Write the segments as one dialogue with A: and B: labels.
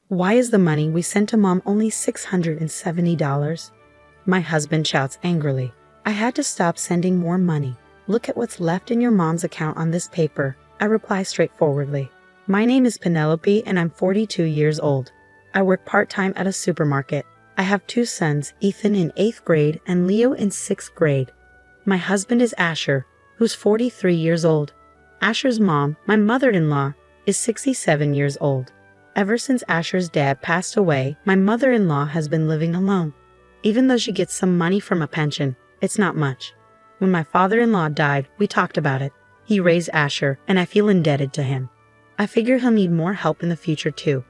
A: Why is the money we sent to Mom only $670? My husband shouts angrily. I had to stop sending more money. Look at what's left in your mom's account on this paper, I reply straightforwardly. My name is Penelope and I'm 42 years old. I work part-time at a supermarket. I have 2 sons, Ethan in 8th grade and Leo in 6th grade. My husband is Asher, who's 43 years old. Asher's mom, my mother-in-law, is 67 years old. Ever since Asher's dad passed away, my mother-in-law has been living alone. Even though she gets some money from a pension, it's not much. When my father-in-law died, we talked about it. He raised Asher, and I feel indebted to him. I figure he'll need more help in the future too.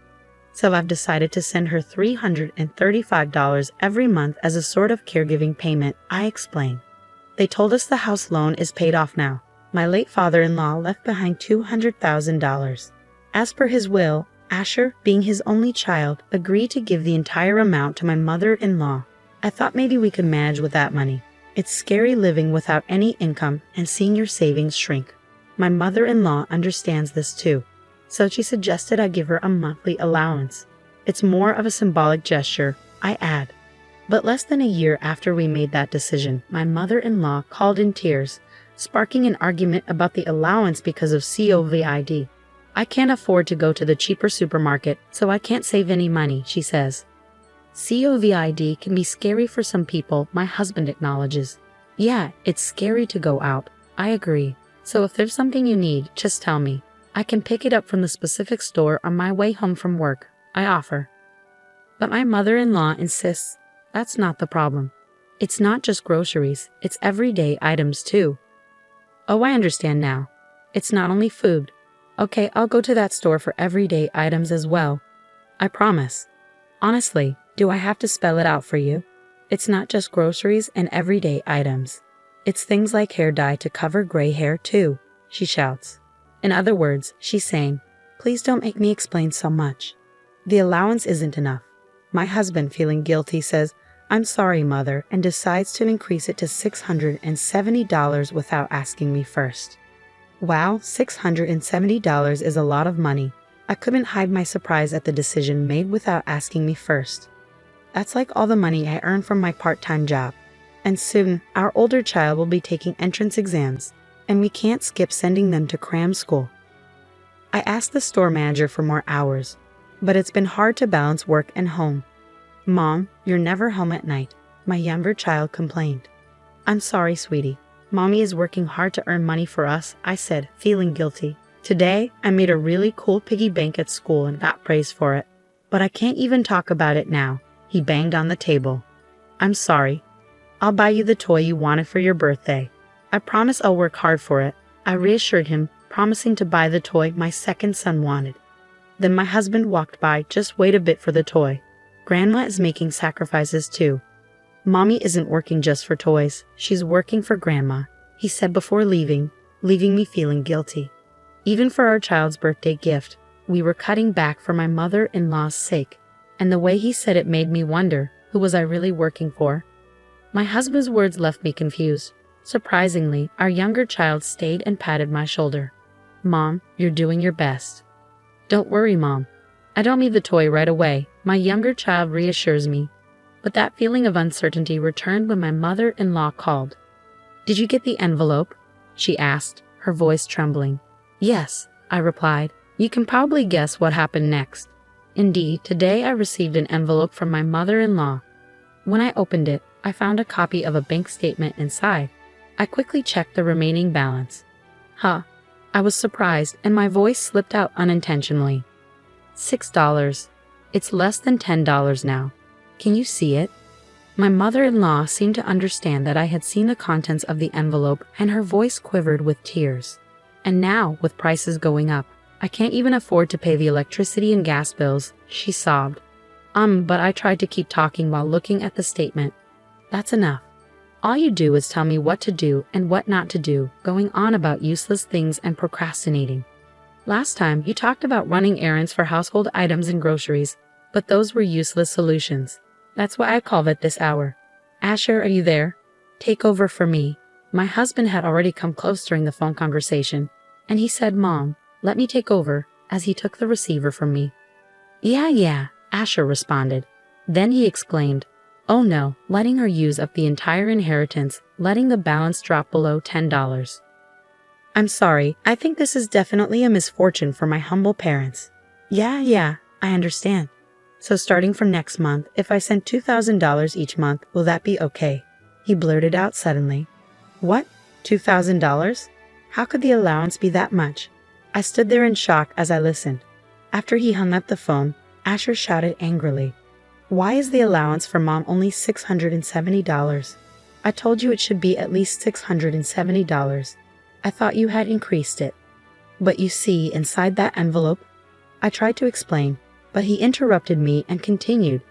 A: So I've decided to send her $335 every month as a sort of caregiving payment, I explain. They told us the house loan is paid off now. My late father-in-law left behind $200,000. As per his will, Asher, being his only child, agreed to give the entire amount to my mother-in-law. I thought maybe we could manage with that money. It's scary living without any income and seeing your savings shrink. My mother-in-law understands this too, so she suggested I give her a monthly allowance. It's more of a symbolic gesture, I add. But less than a year after we made that decision, my mother-in-law called in tears, sparking an argument about the allowance because of COVID. I can't afford to go to the cheaper supermarket, so I can't save any money, she says. COVID can be scary for some people, my husband acknowledges. Yeah, it's scary to go out. I agree. So if there's something you need, just tell me. I can pick it up from the specific store on my way home from work, I offer. But my mother-in-law insists that's not the problem. It's not just groceries, it's everyday items too. Oh, I understand now. It's not only food. Okay, I'll go to that store for everyday items as well. I promise. Honestly, do I have to spell it out for you? It's not just groceries and everyday items. It's things like hair dye to cover gray hair too, she shouts. In other words, she's saying, please don't make me explain so much. The allowance isn't enough. My husband, feeling guilty, says, I'm sorry, Mother, and decides to increase it to $670 without asking me first. Wow, $670 is a lot of money. I couldn't hide my surprise at the decision made without asking me first. That's like all the money I earn from my part-time job. And soon, our older child will be taking entrance exams, and we can't skip sending them to cram school. I asked the store manager for more hours, but it's been hard to balance work and home. Mom, you're never home at night, my younger child complained. I'm sorry, sweetie. Mommy is working hard to earn money for us, I said, feeling guilty. Today, I made a really cool piggy bank at school and got praise for it. But I can't even talk about it now, he banged on the table. I'm sorry. I'll buy you the toy you wanted for your birthday. I promise I'll work hard for it, I reassured him, promising to buy the toy my second son wanted. Then my husband walked by, just wait a bit for the toy. Grandma is making sacrifices too. Mommy isn't working just for toys, she's working for Grandma, he said before leaving me feeling guilty. Even for our child's birthday gift, we were cutting back for my mother-in-law's sake, and the way he said it made me wonder, who was I really working for? My husband's words left me confused. Surprisingly, our younger child stayed and patted my shoulder. Mom, you're doing your best. Don't worry, Mom. I don't need the toy right away, my younger child reassures me. But that feeling of uncertainty returned when my mother-in-law called. Did you get the envelope? She asked, her voice trembling. Yes, I replied. You can probably guess what happened next. Indeed, today I received an envelope from my mother-in-law. When I opened it, I found a copy of a bank statement inside. I quickly checked the remaining balance. Huh. I was surprised and my voice slipped out unintentionally. $6. It's less than $10 now. Can you see it? My mother-in-law seemed to understand that I had seen the contents of the envelope and her voice quivered with tears. And now, with prices going up, I can't even afford to pay the electricity and gas bills, she sobbed. But I tried to keep talking while looking at the statement. That's enough. All you do is tell me what to do and what not to do, going on about useless things and procrastinating. Last time, you talked about running errands for household items and groceries, but those were useless solutions. That's why I called at this hour. Asher, are you there? Take over for me. My husband had already come close during the phone conversation, and he said, Mom, let me take over, as he took the receiver from me. Yeah, Asher responded. Then he exclaimed, "Oh no," letting her use up the entire inheritance, letting the balance drop below $10. "I'm sorry, I think this is definitely a misfortune for my humble parents." Yeah, I understand. So starting from next month, if I send $2,000 each month, will that be okay?" He blurted out suddenly. "What? $2,000? How could the allowance be that much?" I stood there in shock as I listened. After he hung up the phone, Asher shouted angrily, "Why is the allowance for Mom only $670? I told you it should be at least $670. I thought you had increased it." "But you see, inside that envelope—" I tried to explain, but he interrupted me and continued,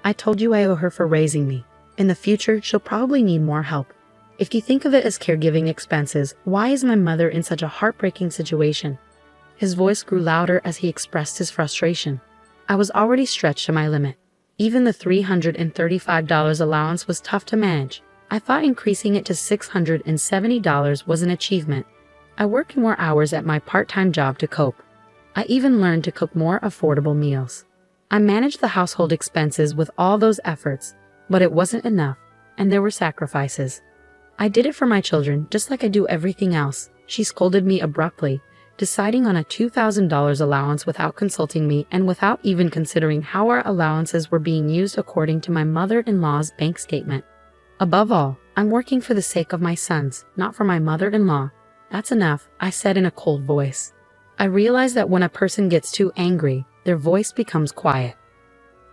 A: "I told you I owe her for raising me. In the future, she'll probably need more help. If you think of it as caregiving expenses, why is my mother in such a heartbreaking situation?" His voice grew louder as he expressed his frustration. I was already stretched to my limit. Even the $335 allowance was tough to manage. I thought increasing it to $670 was an achievement. I worked more hours at my part-time job to cope. I even learned to cook more affordable meals. I managed the household expenses with all those efforts, but it wasn't enough, and there were sacrifices. "I did it for my children, just like I do everything else," she scolded me abruptly, deciding on a $2,000 allowance without consulting me and without even considering how our allowances were being used according to my mother-in-law's bank statement. "Above all, I'm working for the sake of my sons, not for my mother-in-law." "That's enough," I said in a cold voice. I realized that when a person gets too angry, their voice becomes quiet.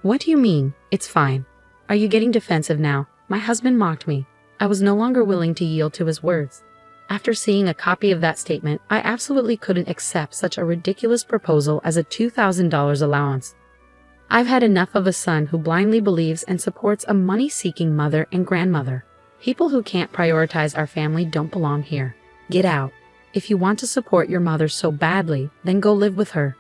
A: "What do you mean? It's fine. Are you getting defensive now?" My husband mocked me. I was no longer willing to yield to his words. After seeing a copy of that statement, I absolutely couldn't accept such a ridiculous proposal as a $2,000 allowance. I've had enough of a son who blindly believes and supports a money-seeking mother and grandmother. People who can't prioritize our family don't belong here. Get out. If you want to support your mother so badly, then go live with her.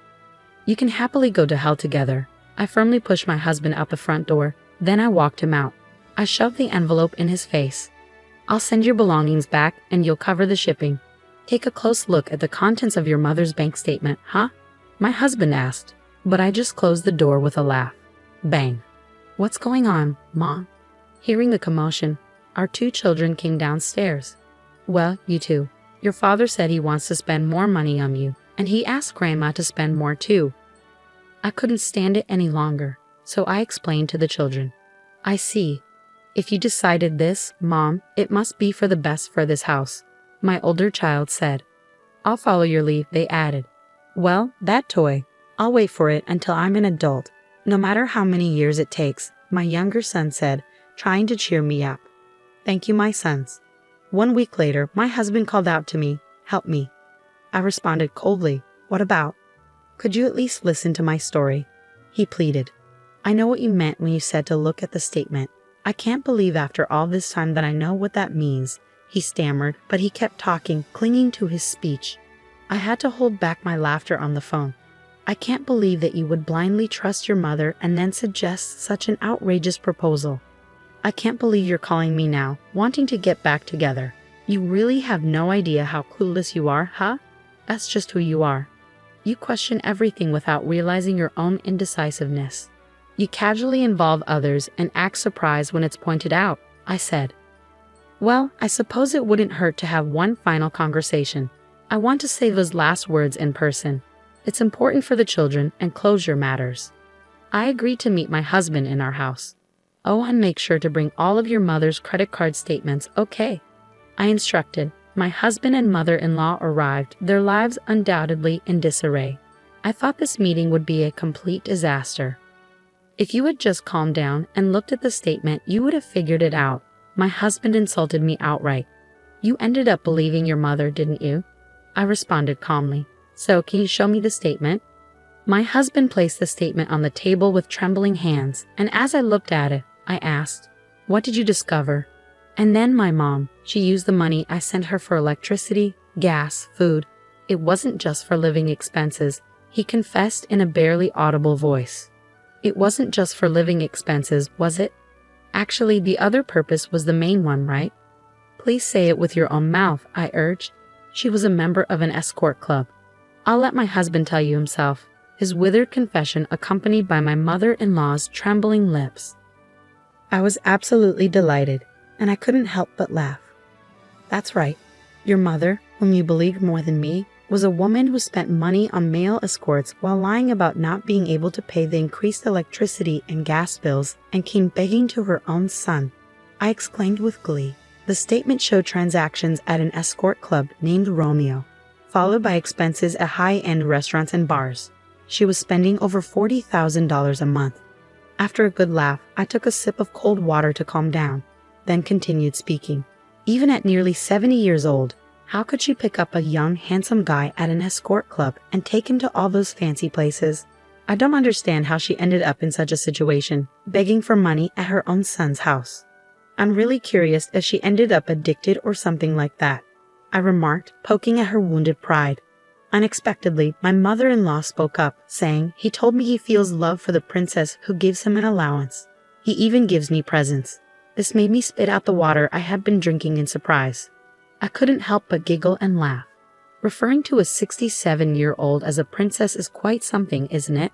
A: You can happily go to hell together. I firmly pushed my husband out the front door, then I walked him out. I shoved the envelope in his face. "I'll send your belongings back and you'll cover the shipping. Take a close look at the contents of your mother's bank statement, huh?" my husband asked, but I just closed the door with a laugh. Bang. "What's going on, Mom?" Hearing the commotion, our two children came downstairs. "Well, you two. Your father said he wants to spend more money on you, and he asked Grandma to spend more too." I couldn't stand it any longer, so I explained to the children. "I see. If you decided this, Mom, it must be for the best for this house," my older child said. "I'll follow your lead," they added. "Well, that toy, I'll wait for it until I'm an adult, no matter how many years it takes," my younger son said, trying to cheer me up. "Thank you, my sons." 1 week later, my husband called out to me, "Help me." I responded coldly, "What about?" "Could you at least listen to my story?" he pleaded. "I know what you meant when you said to look at the statement. I can't believe after all this time that I know what that means," he stammered, but he kept talking, clinging to his speech. I had to hold back my laughter on the phone. "I can't believe that you would blindly trust your mother and then suggest such an outrageous proposal. I can't believe you're calling me now, wanting to get back together. You really have no idea how clueless you are, huh? That's just who you are. You question everything without realizing your own indecisiveness. You casually involve others and act surprised when it's pointed out," I said. "Well, I suppose it wouldn't hurt to have one final conversation. I want to say those last words in person. It's important for the children and closure matters." I agreed to meet my husband in our house. "Oh, and make sure to bring all of your mother's credit card statements, okay?" I instructed. My husband and mother-in-law arrived, their lives undoubtedly in disarray. I thought this meeting would be a complete disaster. "If you had just calmed down and looked at the statement, you would have figured it out." My husband insulted me outright. "You ended up believing your mother, didn't you?" I responded calmly. "So, can you show me the statement?" My husband placed the statement on the table with trembling hands, and as I looked at it, I asked, "What did you discover?" And then my mom, she used the money I sent her for electricity, gas, food. It wasn't just for living expenses, he confessed in a barely audible voice. "It wasn't just for living expenses, was it? Actually, the other purpose was the main one, right?" "Please say it with your own mouth," I urged. She was a member of an escort club. "I'll let my husband tell you himself." his withered confession accompanied by my mother-in-law's trembling lips. I was absolutely delighted, and I couldn't help but laugh. That's right. Your mother, whom you believed more than me, was a woman who spent money on male escorts while lying about not being able to pay the increased electricity and gas bills and came begging to her own son. I exclaimed with glee. The statement showed transactions at an escort club named Romeo, followed by expenses at high-end restaurants and bars. She was spending over $40,000 a month. After a good laugh, I took a sip of cold water to calm down, then continued speaking. Even at nearly 70 years old, how could she pick up a young, handsome guy at an escort club and take him to all those fancy places? I don't understand how she ended up in such a situation, begging for money at her own son's house. I'm really curious if she ended up addicted or something like that, I remarked, poking at her wounded pride. Unexpectedly, my mother-in-law spoke up, saying, "He told me he feels love for the princess who gives him an allowance. He even gives me presents." This made me spit out the water I had been drinking in surprise. I couldn't help but giggle and laugh. Referring to a 67-year-old as a princess is quite something, isn't it?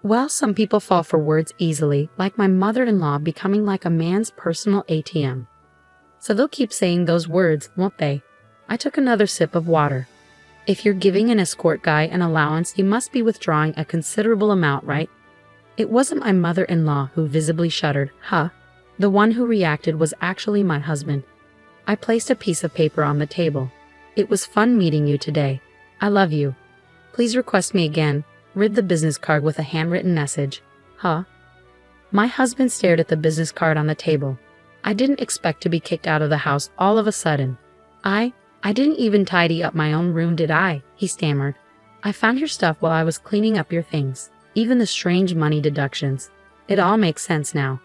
A: Well, some people fall for words easily, like my mother-in-law becoming like a man's personal ATM. So they'll keep saying those words, won't they? I took another sip of water. If you're giving an escort guy an allowance, you must be withdrawing a considerable amount, right? It wasn't my mother-in-law who visibly shuddered, huh? The one who reacted was actually my husband. I placed a piece of paper on the table. "It was fun meeting you today. I love you. Please request me again," read the business card with a handwritten message. Huh? My husband stared at the business card on the table. I didn't expect to be kicked out of the house all of a sudden. I didn't even tidy up my own room, did I?" he stammered. "I found your stuff while I was cleaning up your things, even the strange money deductions. It all makes sense now."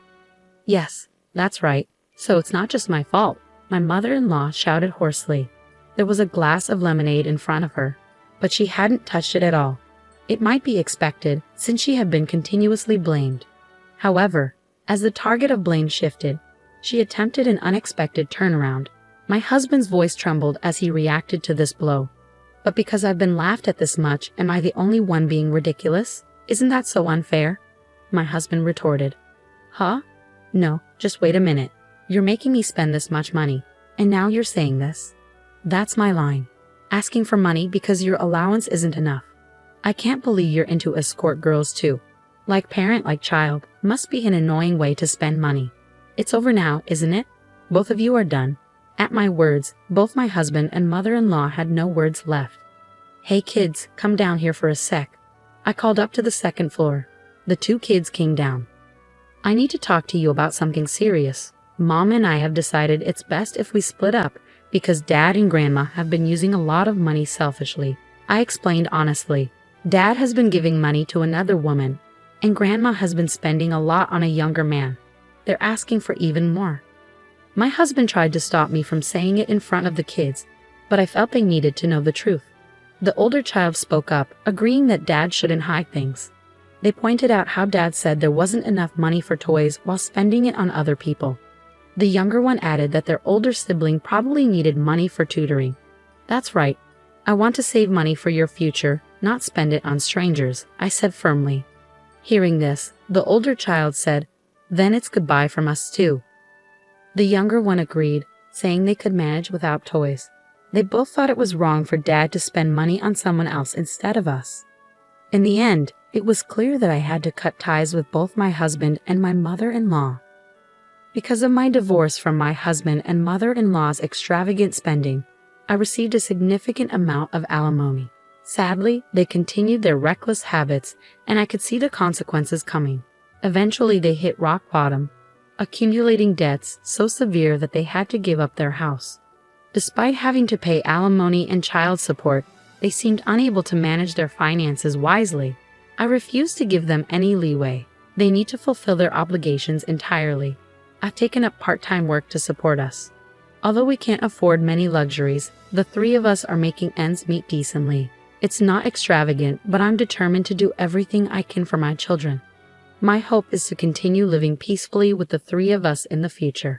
A: "Yes, that's right. So it's not just my fault," my mother-in-law shouted hoarsely. There was a glass of lemonade in front of her, but she hadn't touched it at all. It might be expected, since she had been continuously blamed. However, as the target of blame shifted, she attempted an unexpected turnaround. My husband's voice trembled as he reacted to this blow. "But because I've been laughed at this much, am I the only one being ridiculous? Isn't that so unfair?" my husband retorted. "Huh? No, just wait a minute. You're making me spend this much money, and now you're saying this? That's my line. Asking for money because your allowance isn't enough. I can't believe you're into escort girls too. Like parent, like child, must be an annoying way to spend money. It's over now, isn't it? Both of you are done." At my words, both my husband and mother-in-law had no words left. "Hey kids, come down here for a sec." I called up to the second floor. The two kids came down. "I need to talk to you about something serious. Mom and I have decided it's best if we split up because Dad and Grandma have been using a lot of money selfishly," I explained honestly. "Dad has been giving money to another woman, and Grandma has been spending a lot on a younger man. They're asking for even more." My husband tried to stop me from saying it in front of the kids, but I felt they needed to know the truth. The older child spoke up, agreeing that Dad shouldn't hide things. They pointed out how Dad said there wasn't enough money for toys while spending it on other people. The younger one added that their older sibling probably needed money for tutoring. "That's right. I want to save money for your future, not spend it on strangers," I said firmly. Hearing this, the older child said, "Then it's goodbye from us too." The younger one agreed, saying they could manage without toys. They both thought it was wrong for Dad to spend money on someone else instead of us. In the end, it was clear that I had to cut ties with both my husband and my mother-in-law. Because of my divorce from my husband and mother-in-law's extravagant spending, I received a significant amount of alimony. Sadly, they continued their reckless habits, and I could see the consequences coming. Eventually, they hit rock bottom, accumulating debts so severe that they had to give up their house. Despite having to pay alimony and child support, they seemed unable to manage their finances wisely. I refused to give them any leeway. They need to fulfill their obligations entirely. I've taken up part-time work to support us. Although we can't afford many luxuries, the three of us are making ends meet decently. It's not extravagant, but I'm determined to do everything I can for my children. My hope is to continue living peacefully with the three of us in the future.